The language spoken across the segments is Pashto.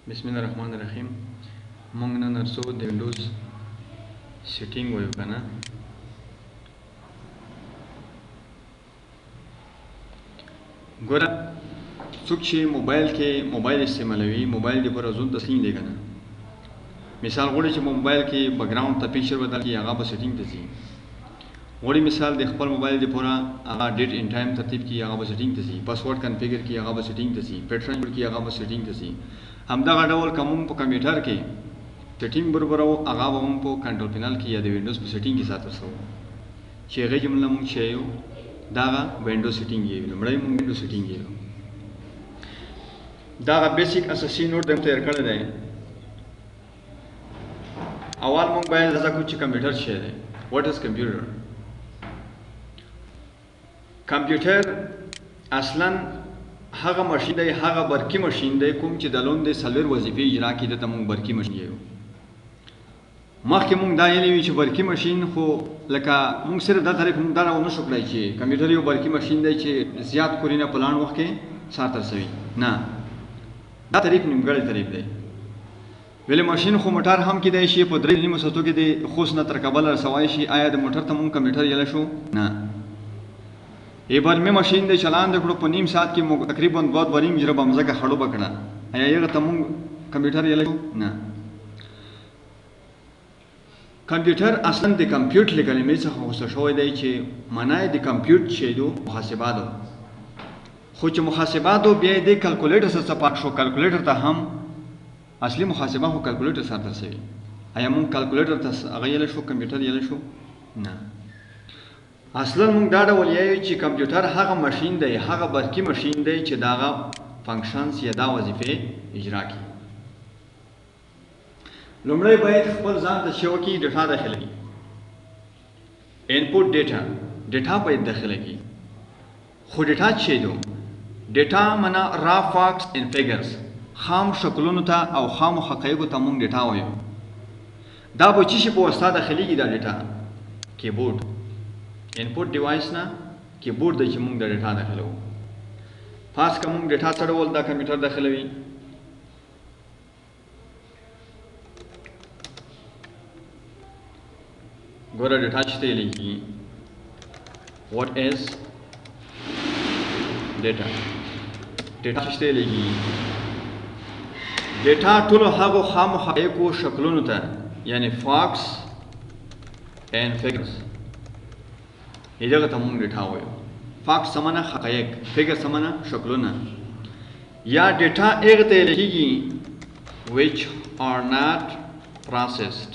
बिस्मिल्लाहिर्रहमानिर्रहीम मोंग नन अर्सो द विंडोज सेटिंग वयो कना गोरा सुखी मोबाइल इस्तेमालवी मोबाइल दे पर अजून तस्लीम दे कना मिसाल गोड़ी च मोबाइल के बैकग्राउंड त पिक्चर बदल की आगा पर सेटिंग तजी गोड़ी मिसाल दे खपल मोबाइल दे पूरा आगा डेट इन टाइम तरतीब की आगा पर सेटिंग तजी पासवर्ड कॉन्फ़िगर की आगा पर सेटिंग तजी पैटर्न की आगा पर सेटिंग तजी हमदा गाडवल कमुंग पर कंप्यूटर के सेटिंग बरबरो आगा बमुंग पर कंट्रोल पैनल की या दे विंडोज पर सेटिंग के साथ रसो चेगे जुमला मुंग चेयो दागा विंडोज सेटिंग ये नमड़ाई मुंग विंडोज सेटिंग ये दागा बेसिक असेसी नोट दम तैयार कर दे अवाल मुंग बाय जैसा कुछ कंप्यूटर छे है व्हाट इज कंप्यूटर असलन हागा मशीन दे हागा बरकी मशीन दे कुम च दलोन दे सलवर वजीफे इजरा की दे तमुंग बरकी मशीन ये मखके मुंग दायली विच बरकी मशीन खो लका मुंग सिर्फ दा तारीख मुंग दाना वन शुक्लाई छे कंप्यूटर यो बरकी मशीन दे छे ज्यादा कोरिना प्लान वक्त के सातर सवी ना दा तारीख निमगड़े तारीख दे वेले मशीन खो मोटर हम की दे शे पदरे नि मसतो के दे खुश न तरकबल सवाई शे आया दे मोटर तमुंग कंप्यूटर यला शो ना ए बार में मशीन दे चलान दे कड़ो पनीम साथ की तकरीबन बहुत बरीम जरा बमजा का खड़ो पकड़ा आया ये तमुंग कंप्यूटर यला शो ना कंप्यूटर असलन दे कंप्यूट लेकर में से हो शो दे छे मनाए दे कंप्यूट छे दो मुहासिबा दो खुच मुहासिबा दो बे दे कैलकुलेटर से सपाट शो कैलकुलेटर ता हम असली मुहासिबा हो कैलकुलेटर साथ से आया मुंग कैलकुलेटर ता अगले शो कंप्यूटर यले शो ना असलन मुंग डाडा वलिए ची कंप्यूटर हागा मशीन दे हागा बरकी मशीन दे ची दागा फंक्शंस या दा वजीफे इजरा की लुमड़े बायत खपल जान त शो की डेटा दाखिलेगी इनपुट डेटा बायत दाखिलेगी खो डेटा छे दो डेटा मना रा फैक्ट्स एंड फिगर्स खाम शक्लों था और खाम हक़ाइक़ तमुंग डेटा होयो दा बची से पोस्ता दाखिलेगी दा डेटा कीबोर्ड इनपुट डिवाइस ना कीबोर्ड दे मुंग दा डेटा दाखिलो फास का मुंग डेटा चढ़वल दा कंप्यूटर दाखिलेगी गोरा डेटा छते लेगी व्हाट इज डेटा छते लेगी डेटा तुलो हागो खाम हक़ाइक़ शक्लों था यानी फैक्ट्स एंड फिगर्स ये जगह तमुंग डेटा होयो फैक्ट समाना हक़ाइक़ फिगर समाना शक्लों ना या डेटा एक ते लेगी which are not processed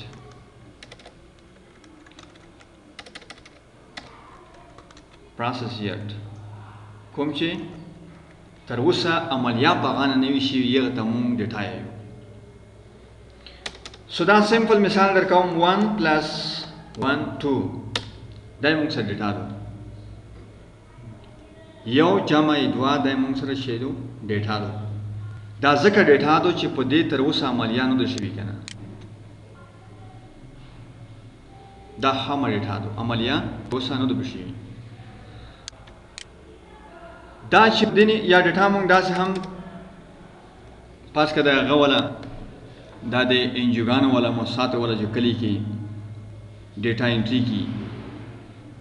yet कोम चे तरवसा अमलिया बगाना नवीशी ये तमुंग डेटा है सुदा सिंपल मिसाल दर कौम 1 + 1 2 दाइमुंग से डेटा दो यो जमा इदवा दाइमुंग से शेदो डेटा दो दा जका डेटा दो ची पदे तरवसा अमलिया नो दशवी कना दा हम डेटा दो अमलिया वसा नो दबशी दा शिपदिनी या डेटा मुंग दा से हम पास कर देगा वाला दा दे इंजुगान वाला मसात वाला जो कली की डेटा एंट्री की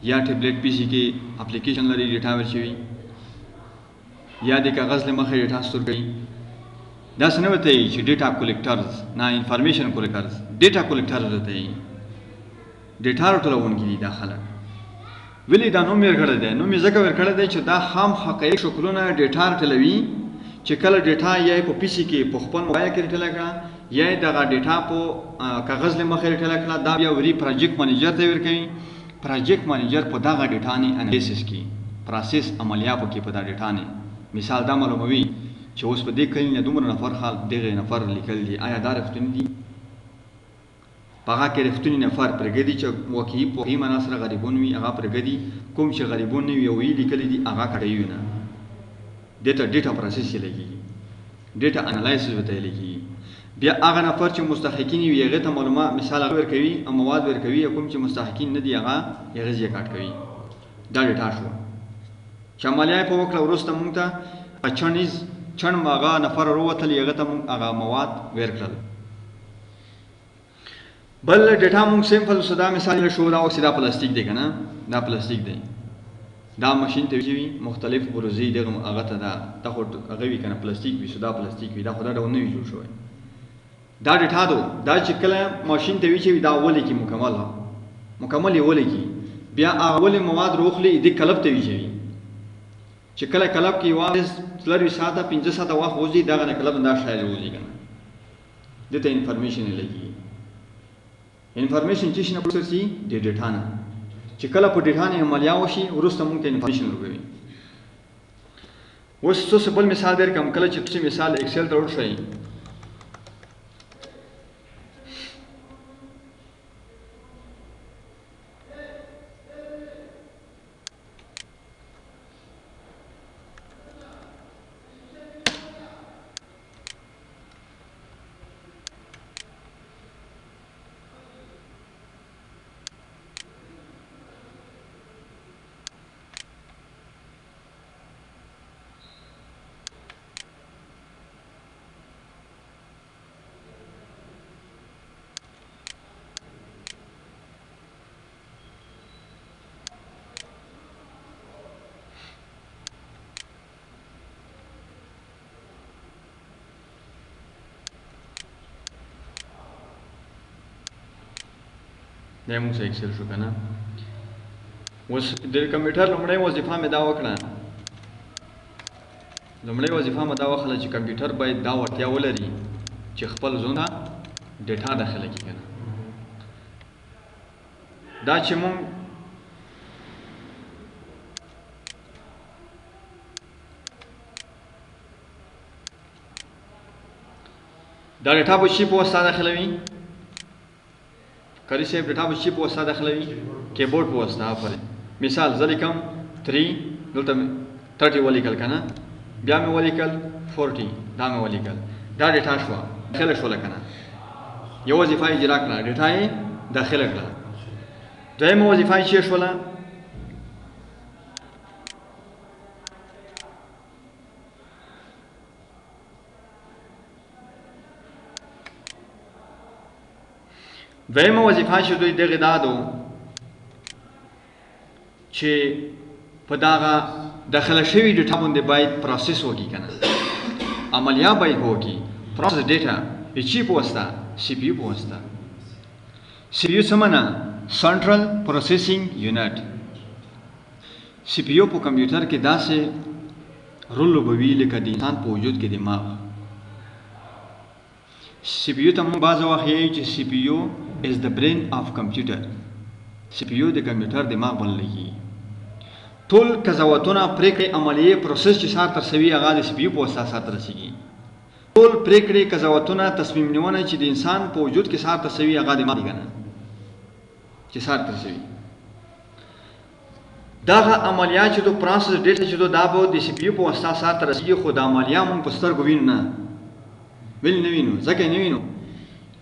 या टैबलेट पीसी के एप्लीकेशन लरी डेटा वर्चुई या दे कागज ले मखे डेटा स्टोर गई दा से नवते ही डेटा कलेक्टर्स ना इंफॉर्मेशन कलेक्टर्स डेटा कलेक्टर्स होते हैं डेटा रोटला उनकी दाखला वली दा नो मेर खड़े दे नो मी जका वर खड़े दे छ दा हम हक़ाइक़ शक्लों डेटा टलवी चकल डेटा या को पीसी के पखपन मोबाइल के टला का या दा डेटा पो कागज ले मखे टला का दा या वरी प्रोजेक्ट मैनेजर ते वर कई प्रोजेक्ट मैनेजर पो दा डेटा ने एनालिसिस की प्रोसेस अमलिया पो की पदा डेटा ने मिसाल दा मालूमवी छ उस पे देख कहीं दुमर नफर हाल देगे नफर लिखल दी आया दार रफ्तनी दी पागा के रफ्तनी नफर प्रगति च वकी पो ही मनासर गरीबों वी आगा प्रगति कुम च गरीबों ने वी लिखल दी आगा कड़ाई ना डेटा प्रोसेस लगी डेटा एनालिसिस बताई लगी बिया आगा नफर च मुस्तहिकीन वी ये त मालूमा मिसाल वर कवी मवाद वर कवी कुम च मुस्तहिकीन न दी आगा ये गजिया काट कवी दा डेटा शो चमलिया पो वकला उरस्त मुंगता 95 چڼ هغه نفر وروتل هغه ته موږ هغه مواد ویر کړل. بل ډیټا موږ سیمپل سودا مثال شو دا اوس دا پلاستیک دی کنه دا پلاستیک دی دا ماشین ته وی مختلف بروزي دغه هغه ته دا خو هغه وی کنه پلاستیک وی سودا پلاستیک وی دا خو دا ډول نه وی جوړ شوی دا ډیټا دا چې کله ماشین ته وی چې دا ولې کی مکمل یې ولې کی بیا اول مواد روخلی د کلب ته وی چې کله کلب کې واز لری ساده 15 ساده واخ وځي دا نه کلب دا شایل وځي کنه دته انفارمیشن لګي انفارمیشن چې شنه پروسس دی ډیټا نه چې کله په ډیټا نه عملیا وشي ورسته موږ ته انفارمیشن ورکوي. اوس څه بل مثال درکم کله چې تاسو مثال ایکسل ته ورشئ دا موږ ایکسل شو کنه. اوس د کمپیوټر لومړی وظیفه مې دا وکړه لومړی وظیفه مې دا وکړه چې کمپیوټر باید دا وړتیا ولري چې خپل ځونه ډیټا داخله کړي کنه دا چې موږ دا ډیټا به شي په واسطه داخلوي کاری صاحب ډیټا به شي په واسطه داخلوي کیبورډ په واسطه افرین مثال زه لیکم 3 دلته 30 ولیکل کنه بیا مې ولیکل 40 دا مې ولیکل دا ډیټا شو داخله شو کنه یو وظیفه اجرا کړه ډیټا یې داخله کړه دویمه وظیفه چې شوله دویمه وظیفه چې دوی دغه دادو چې په دغه داخله شوی ډیټا باندې باید پروسس وکړي کنه عملیه باید وکړي پروسس ډیټا چې په واسطه سی پی یو په واسطه سی پی یو سمنا سنټرل پروسیسینګ یونټ سی پی یو په کمپیوټر کې داسې رول لوبوي لکه د انسان په وجود کې دماغ سی پی یو ته موږ بعض وخت یې چې سی پی یو is the brain of computer سی پی یو د کمپیوټر دماغ بلل کېږي ټول قضاوتونه پریکړې عملیې پروسس چې سار تر سوي هغه د سی پی یو په واسطه سره رسیږي ټول پریکړې قضاوتونه تصمیم نیونه چې د انسان په وجود کې سار تر سوي هغه دماغ دی چې سار تر سوي دغه عملیات چې د پروسس ډیټا چې دا به د سی پی یو په واسطه سره تر رسیږي خو د عملیات موږ په سترګو وینو نه وینو ځکه نه وینو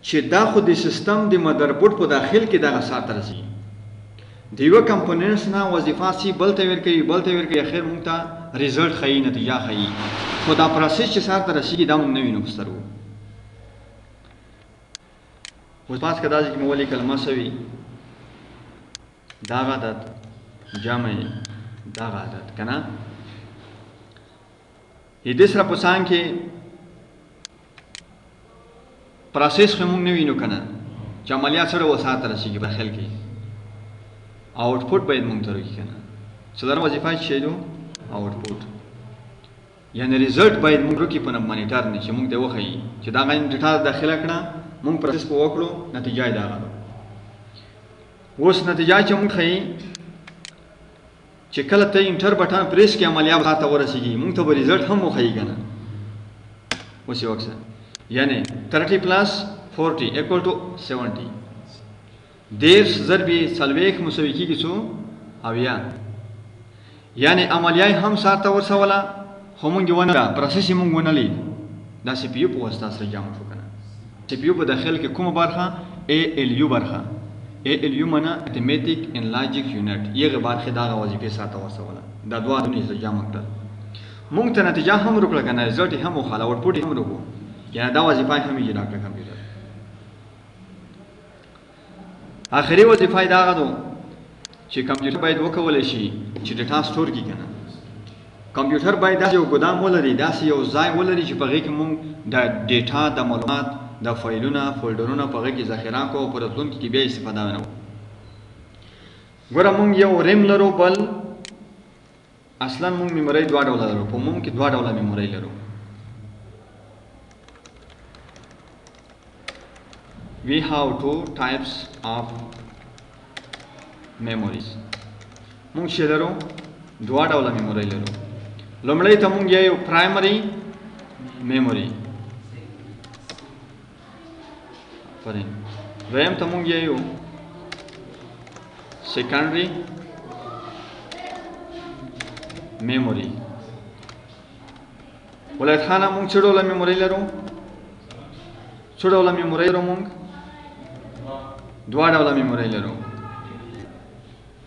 چې دا خو د سیستم د مدربورډ په داخل کې دغه ساعت رسي د یو کمپوننټس نه وظیفه سي بل ته ورکوي اخر موږ ته ریزلټ ښیي نتیجه ښیي خو دا پروسس چې ساعت رسیږي دا موږ نه وینو په سترګو اوس پاس کدا چې مو ولي کلمه سوي دا عادت جمع دا عادت کنه دې سره په څنګه کې پروسس خو موږ نه وینو کنه چې عملیات سره وسات رسیږي په خل کې آوټپوټ باید موږ ته راځي کنه څلورم وظیفه چې دی آوټپوټ یعنی ریزلټ باید موږ کې په مانیټر نه چې موږ ته وخی چې دا غن ډیټا داخله کړه موږ پروسس په وکړو نتیجه یې دا غواړو اوس نتیجه چې موږ خی چې کله ته انټر بټن پریس کې عملیات ته ورسیږي موږ ته به ریزلټ هم وخی کنه اوس یو څه یعنی 30 plus 40 equal to 70 دیرش ضربی سلویک مساوی کیږي څو اویا یعنی عملیات هم ساته ورسوله خو مونږ ونه پروسس مونږ ونه لید دا سی پی یو په واسطه سره جمع شو کنه سی پی یو په داخل کې کومه برخه ای ال یو برخه ای ال یو معنا اتمیټیک ان لاجیک یونټ یغه برخه دا وظیفه ساته ورسوله دا دوه دونه سره جمع کړل مونږ ته نتیجه هم ورکړه کنه رزلټ هم وخاله آوټپوټ هم ورکړو یعنی دا وظیفه هم اجرا کړه کمپیوټر اخري وظیفه دا غدو چې کمپیوټر باید وکولای شي چې ډیټا سٹور کړي کنه کمپیوټر باید دا یو ګدام ولري دا یو ځای ولري چې په هغه کې مونږ د ډیټا د معلومات د فایلونو فولډرونو په هغه کې ذخیره کوو په راتلونکي کې بیا استفاده ونه ګوره مونږ یو ریم لرو بل اصلا مونږ میموري دوه ډوله لرو په مونږ کې دوه ډوله میموري لرو we have two types of memories مونږ چې لرو دوه ډوله میموري لرو لومړی ته مونږ یو پرایمري میموري فرین دویم ته مونږ یو سیکنډري میموري ولایت خانه مونږ څه ډوله میموري لرو څه ډوله میموري لرو مونږ دوه ډوله میموري لرو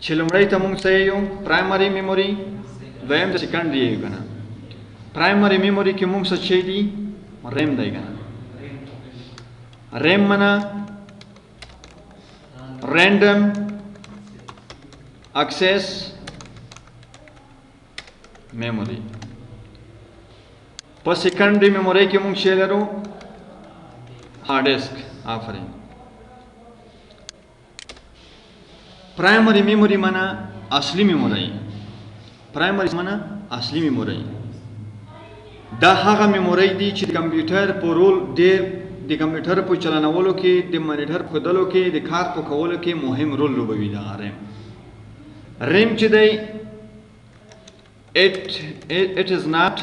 چې لومړی ته مونږ څه یو پرایمري میموري دویم د سیکنډري یو کنه پرایمري میموري کې مونږ څه شي دي ریم دی کنه ریم معنا random access memory په سیکنډري میموري کې مونږ شي لرو هارد ډیسک آفرین پرایمري میموري معنا اصلي میموري پرایمري معنا اصلي میموري دا هغه میموري دي چې کمپیوټر په رول ډېر د کمپیوټر په چلنولو کې د مانیټر په خدلو کې د کار په کولو کې مهم رول لوبوي دا ریم چې دی it is not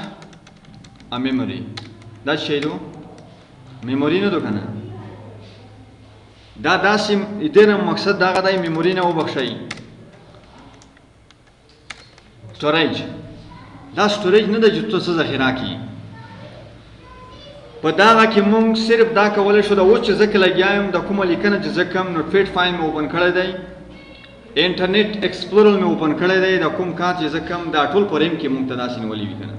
a memory دا شی دو میموري نه دو کنه دا داسې دغه مقصد دا غدای میموري نه وبخشي سټوریج دا سټوریج نه د جوړ څه ذخیره کی په دا کې مونږ صرف دا کولای شو دا و چې ځکه لګیایم د کومه لیکنه چې ځکه نوټپیډ فایل مې اوپن کړی دی انټرنیټ ایکسپلورر مې اوپن کړی دی د کوم کار چې ځکه دا ټول په ریم کې مونږ ته داسې نیولې وي کنه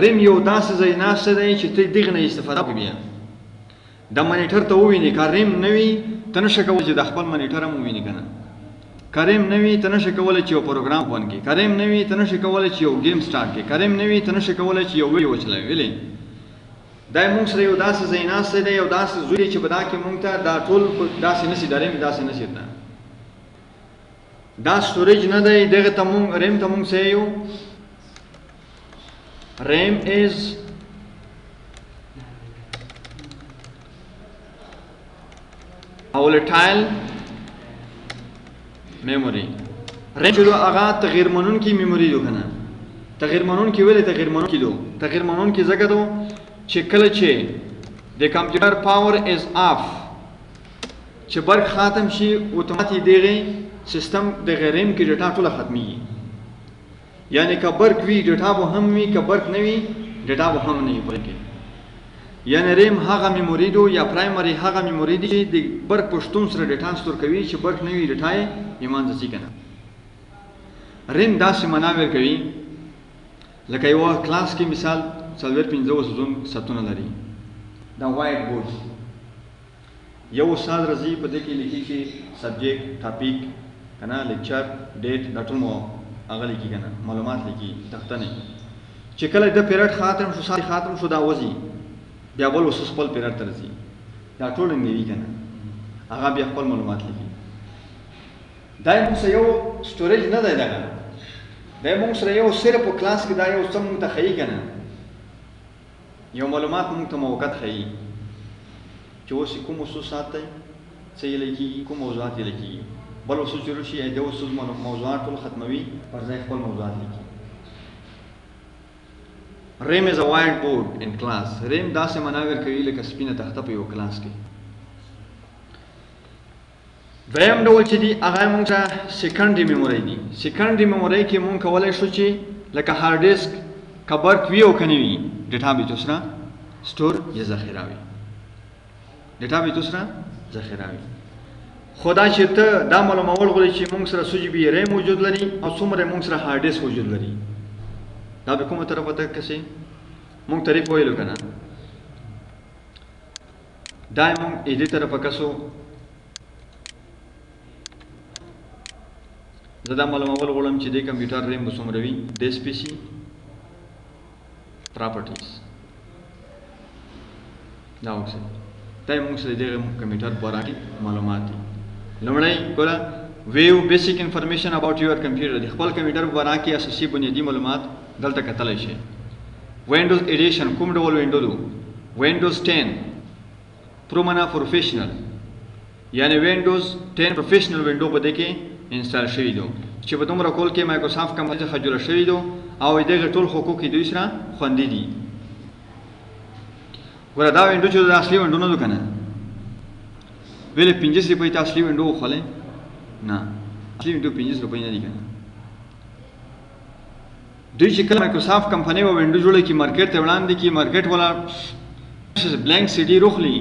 ریم یو داسې ځای ناشته دی چې ته دغه نه استفاده وکړې د مانیټر ته وویني که ریم نه وي ته نشې کولی چې د خپل مانیټر هم وویني که نه که ریم نه وي ته نشې کولی چې یو پروګرام اوپن کړې که ریم نه وي ته نشې کولی چې یو ګیم سټارټ کړې که ریم نه وي ته نشې کولی چې یو ویډیو وچلوې ولې دا مونږ سره یو داسې ځای ناستی دی یو داسې زوی دی چې په دا کې مونږ ته دا ټول داسې نشي دا ریم داسې نشي دا سټوریج نه دی دغه ته مونږ ریم ته مونږ څه یو ریم از volatile memory ریم چې هغه تغیر منونکی میموري دو کنه تغیر منونکی ولې تغیر منونکی دو تغیر منونکی ځکه دو چې کله چې د کمپیوټر پاور از آف چې برق ختم شي اتوماتیک دغه سیستم د ریم کې ډیټا ټوله ختمي یعنی که برق وی ډیټا به هم وي که برق نه وي ډیټا به هم نه وي پرې یعنی ریم هغه میموري دو یا پرایمري هغه میموري دي چې د برق په شتون سره ډیټا سٹور کوي چې برق نه وي ډیټا یې ایمان ځي کنه ریم داسې مناور کوي لکه یو کلاس کې مثال 4-5 زون ساتونه لري دا وایټ بورډ یو استاد راځي په دې کې لیکي چې سبجیکټ ټاپک کنه لیکچر ډیټ دا ټول مو هغه لیکي کنه معلومات لیکي تخته نه چې کله د پیریډ ختم شو سال ختم شو دا وځي بیا بل وسوس خپل پیریډ ته راځي دا ټول نه وی کنه هغه بیا خپل معلومات لیکي دا یو سټوریج نه دی دا دا موږ سره یو صرف په کلاس کې دا یو څه مونږ ته ښیي کنه یو معلومات مونږ ته موقت ښیي چې اوس کوم خصوصات دی څه یې لیکي کوم موضوعات یې لیکي بل اوس ضرور شي د اوس موضوعات ټول ختموي پر ځای خپل موضوعات لیکي ریم از ا وایټ بورډ ان کلاس ریم داسې مناور کوي لکه سپینه تخته په یو کلاس کې دویم ډول چې دی هغه مونږ ته سیکنډري میموري دي سیکنډري میموري کې مونږ کولای شو چې لکه هارد ډیسک که برق وي او که نه وي ډیټا به تاسو سره سټور یا ذخیره وي ډیټا به تاسو سره ذخیره وي خو دا چې ته دا معلومول غواړې چې مونږ سره څو جی بي ریم موجود لري او څومره مونږ سره هارد ډیسک موجود لري دا به کومه طرفه ته کسي مونږ طریق ویلو کنه دا مونږ دې طرفه کسو زه دا معلومول غواړم چې د کمپیوټر ریم به څومره وي د پی سي پراپرټیز دا وکړئ دا موږ سره د کمپیوټر په اړه معلومات دي لومړی ګوره ویو بیسیک انفارمیشن اباوت یور کمپیوټر د خپل کمپیوټر په اړه کې اساسي بنیادی معلومات دلته کتلی شي وینډوز ایډیشن کوم ډول وینډو دو وینډوز 10 پرو معنا پروفیشنل یعنی وینډوز 10 پروفیشنل وینډو په دې کې انسټال شوی دی چې په دومره کول کې مایکروسافټ کمپنی څخه جوړ شوی دی او دغه ټول حقوق دوی سره خوندي دي ګوره دا وینډو چې د اصلي وینډو نه ده کنه ویلې 50 روپۍ ته اصلي وینډو وخولی نه اصلي وینډو 50 روپۍ نه دي کنه دوی چې کله مایکروسافټ کمپنی و وینډو جوړه کی مارکیټ ته وړاندې کی مارکیټ والا بلانک سی ډي روخلی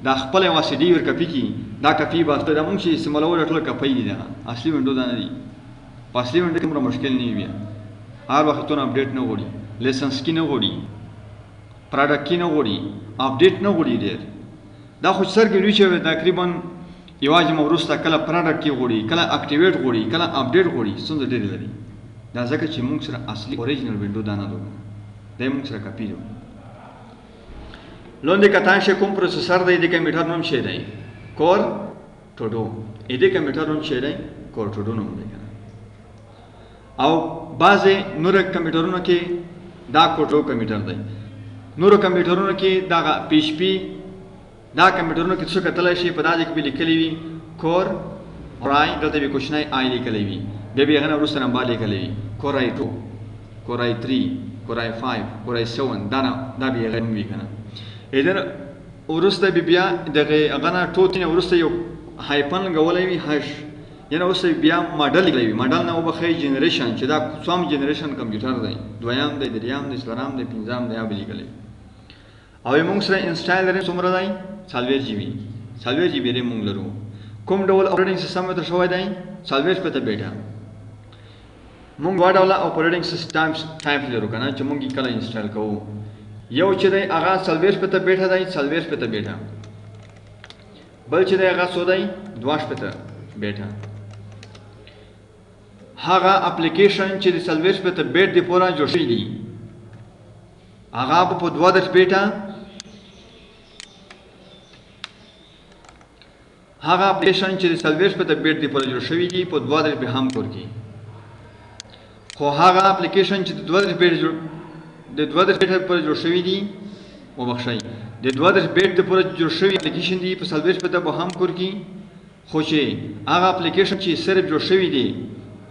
دا خپل یو سی ډي ور کپی کی دا کپی باسته دا مونږ چې استعمالول ټول کپی دي دا اصلي وینډو دا نه دي اصلي وینډو کومه مشکل نه وي هر وختونه اپډیټ نه غوړي لیسنس کی نه غوړي پروډکټ کی نه غوړي اپډیټ نه غوړي ډیر دا خو سرګری چې تقریبا یوازې مورسته کله پروډکټ کی غوړي کله اکټیویټ غوړي کله اپډیټ غوړي څنګه ډیر لري دا ځکه چې موږ سره اصلي اوریجنل وینډو دا نه ده دا موږ سره کپی ده لوندې کتان شي کوم پروسیسر دی د کمپیوټر نوم شي دی کور ټوډو دې کمپیوټر نوم شي دی کور ټوډو نوم دی او بعضې نور کمپیوټرونو کې دا کوټو کمپیوټر دی نورو کمپیوټرونو کې دغه پی ایچ پی دا کمپیوټرونو کې څه کتلی شي په دا ځای کې به لیکلی وي کور رای دلته به کوچنی آی لیکلی وي بیا به هغه نه وروسته نمبر لیکلی وي کورای 2 کورای 3 کورای 5 کورای 7 دا به هغه نوم وي که نه ایدن وروسته به بیا دغه هغه نه ټوتې نه وروسته یو هایپن لګولی وي هش یعنی اوس بیا ماډل لیکلی ماډل نه وبخښئ جنریشن چې دا څوم جنریشن کمپیوټر دی دویم دی دریم دی څلورم دی پنځم دی به لیکلی او موږ سره انسټال ریم څومره دی 40 جی بي 40 جی بي ریم موږ لرو کوم ډول اپریټینګ سیستم ته شوی دی 40 پته بیٹا موږ وا ډول اپریټینګ سیستم ټایپ لرو کنه چې موږ کله انسټال کوو یو چې دی هغه 40 پته بیٹا دی 40 پته بیٹا بل چې دی هغه سو دی 2 پته بیٹا هغه اپلیکیشن چې د 40 پته بیٹ دی پورا جوړ شوی دی هغه په 12 بیٹا هغه اپلیکیشن چې د 40 پته بیٹ دی پورا جوړ شوی دی په 12 به هم کور کی خو هغه اپلیکیشن چې د 12 بیٹ پر جوړ شوی دی وبخښئ د 12 بیٹ دی پر جوړ شوی اپلیکیشن دی په 40 پته به هم کور کی خو چې هغه اپلیکیشن چې صرف جوړ شوی دی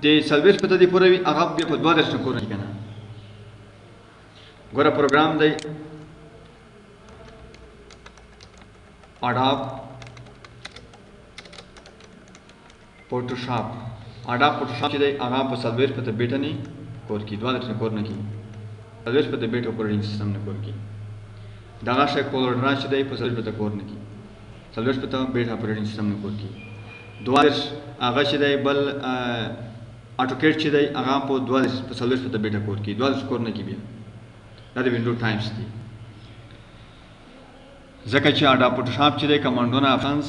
د 40 پته دی پر هغه په 12 نه کور نه کنه ګوره پروګرام دی اډاب فوټوشاپ چې دی هغه په 40 پته بیٹ نه کور کی 12 نه کور نه کی 40 پته بیٹ اپریټینګ سیستم نه کور کی دغه شی کولډرا چې دی په 40 پته کور نه کی 40 پته بیٹ اپریټینګ سیستم نه کور کی 12 هغه چې دی بل اټوکیټ چې دی هغه په 12 په 40 پته بیٹ کور کی 12 کور نه کی بیا دا د وینډو ټایپس دي ځکه چې اډاب فوټوشاپ چې دی کمانډونه افنس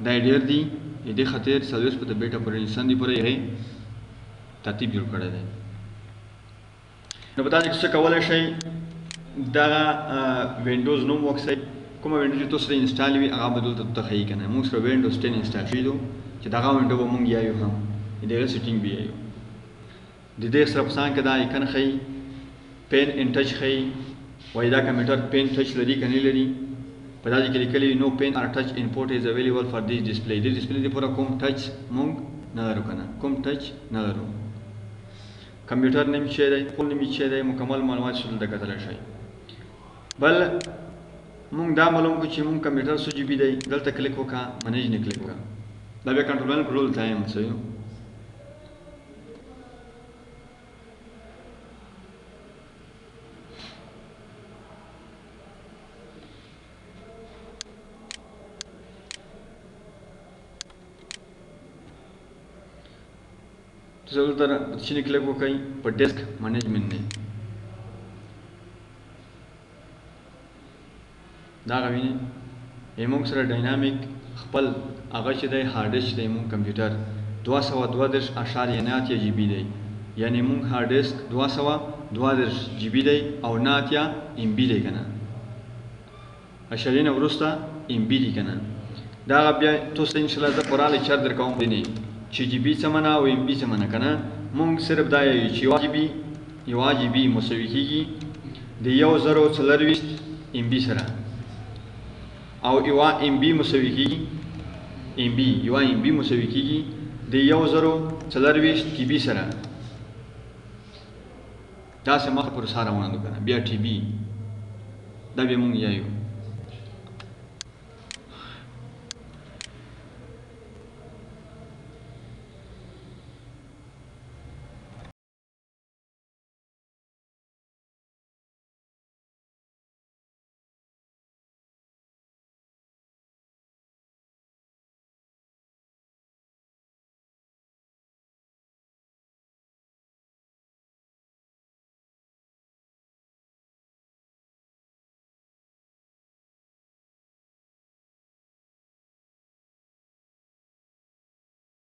دا ډیر دي دې خاطر 40 پته بیٹ اپریټینګ سیستم دی پورې یې ترتیب جوړ کړی دی نو په تاسو څه کولای شئ دا وینډوز نوم وکړئ کومه وینډو چې تاسو انسټال وي هغه بدل ته تخیل کنه موږ سره وینډوز 10 انسټال شوی دی چې دا وینډو به موږ یایو هم دغه سیټینګ به یایو د دې سره په ځان کې دا ایکن خي پین ان ټچ خي وای دا کمپیوټر پین ټچ لري کني لري په دې کې لیکلي نو پین اور ټچ انپوټ از اویلیبل فار دیس ډسپلی د ډسپلی لپاره کوم ټچ موږ نه لرو کنه کوم ټچ نه لرو کمپیوټر نیم شي دی فول نیم شي دی مکمل معلومات شول د کتل شي بل موږ دا معلوم کو چې موږ کمپیوټر سو جی بي دی دلته کلیک وکړه منیج نه کلیک وکړه دا به کنټرول کنټرول ټایم څه ضرور در چینی کلیک وکړئ په ډیسک مینجمنت نه دا غوینه موږ سره ډاینامیک خپل هغه چې دی هارد ډیسک دی موږ کمپیوټر 232.9 جی بی دی، یعنی موږ هارد ډیسک 232 جی بی دی او 9 ام بی دی کنه، اشارین ورسته ام بی دی کنه. دا بیا تاسو ان شاء الله د قرآن لیکچر درکوم دی چې جی بی څه معنا او ام بی څه معنا کنه. موږ صرف دا یو چې یو جی بی مساوي کیږي د 1024 ام بی سره، او یو ام بی مساوي کیږي یو ام بی مساوي کیږي د 1024 ټي بی سره. دا سم مخ پر سره ونه کنه بیا ټي بی دا به مونږ یایو.